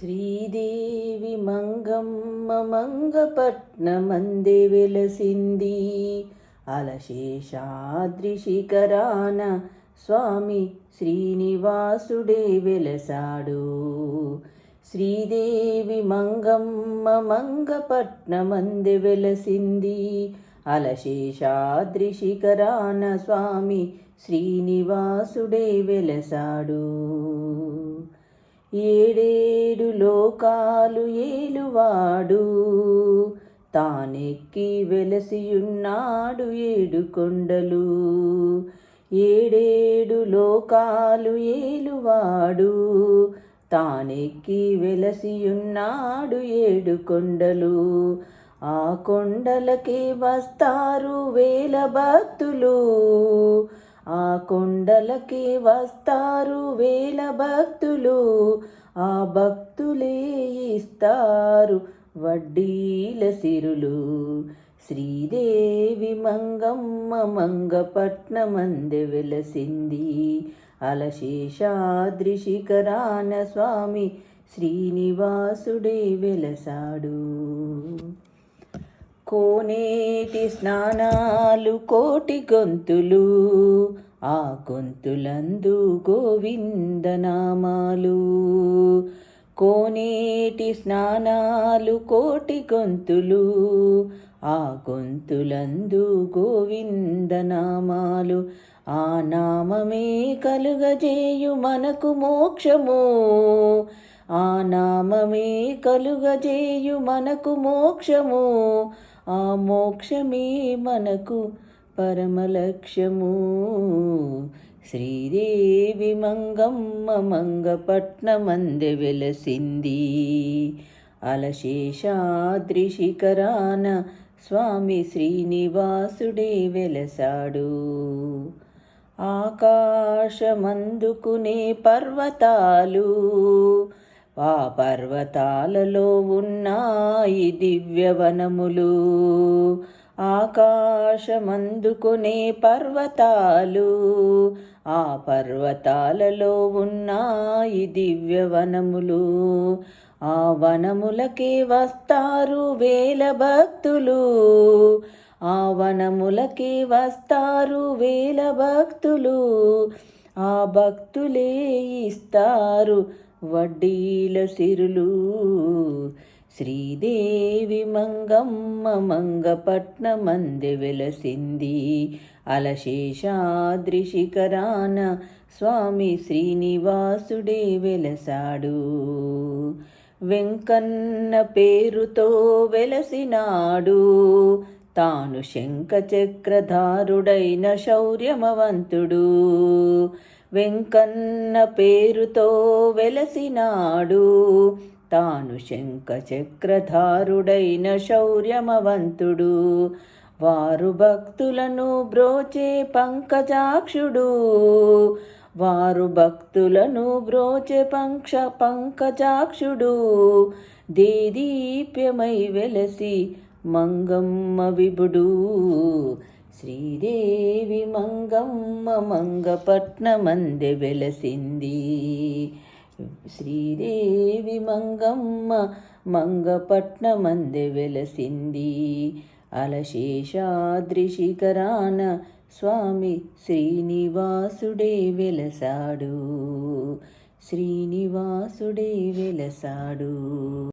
శ్రీదేవి మంగమ్మ మంగపట్నమందే వెలసింది. అలశేషాద్రి శిఖరాన స్వామి శ్రీనివాసుడే వెలసాడు. శ్రీదేవి మంగమ్మ మంగపట్నమందే వెలసింది. అలశేషాద్రి శిఖరాన స్వామి శ్రీనివాసుడే వెలసాడు. ఏడేడు లోకాలు ఏలువాడు, తానెక్కి వెలసియున్నాడు ఏడు కొండలు. ఏడేడు లోకాలు ఏలువాడు, తానెక్కి వెలసియున్నాడు ఏడు కొండలు. ఆ కొండలకి వస్తారు వేల భక్తులు, ఆ కొండలకి వస్తారు వేల భక్తులు. ఆ భక్తులే ఇస్తారు వడ్డీల సిరులు. శ్రీదేవి మంగమ్మ మంగపట్నమందే వెలసింది. అలశేషాద్రి శిఖరాన స్వామి శ్రీనివాసుడే వెలసాడు. కోనేటి స్నానాలు కోటి గొంతులు, ఆ గొంతులందు గోవిందనామాలు. కోనేటి స్నానాలు కోటి గొంతులు, ఆ గొంతులందు గోవిందనామాలు. ఆ నామమే కలుగజేయు మనకు మోక్షము, ఆ నామమే కలుగజేయు మనకు మోక్షము. ఆ మోక్షమే మనకు పరమలక్ష్యము. శ్రీదేవి మంగమ్మ మంగపట్నమందే వెలసింది. అలశేషాద్రి శిఖరాన స్వామి శ్రీనివాసుడే వెలసాడు. ఆకాశమందుకునే పర్వతాలు, ఆ పర్వతాలలో ఉన్నాయి దివ్యవనములు. ఆకాశమందుకునే పర్వతాలు, ఆ పర్వతాలలో ఉన్నాయి దివ్యవనములు. ఆ వనములకే వస్తారు వేల భక్తులు, ఆ వనములకే వస్తారు వేల భక్తులు. ఆ భక్తులే ఇస్తారు వడ్డీల సిరులు. శ్రీదేవి మంగమ్మ మంగపట్నమందే వెలసింది. అలశేషాద్రి శిఖరాన స్వామి శ్రీనివాసుడే వెలసాడు. వెంకన్న పేరుతో వెలసినాడు, తాను శంఖచక్రధారుడైన శౌర్యమవంతుడు. వెంకన్న పేరుతో వెలసినాడు, తాను శంఖచక్రధారుడైన శౌర్యమవంతుడు. వారు భక్తులను బ్రోచే పంకజాక్షుడు, వారు భక్తులను బ్రోచే పంకజాక్షుడు. దేదీప్యమై వెలసి మంగమ్మ విభుడు. శ్రీదేవి మంగమ్మ మంగపట్నమందే వెలసింది. శ్రీదేవి మంగమ్మ మంగపట్నమందే వెలసింది. అలశేషాద్రి శిఖరాన స్వామి శ్రీనివాసుడే వెలసాడు. శ్రీనివాసుడే వెలసాడు.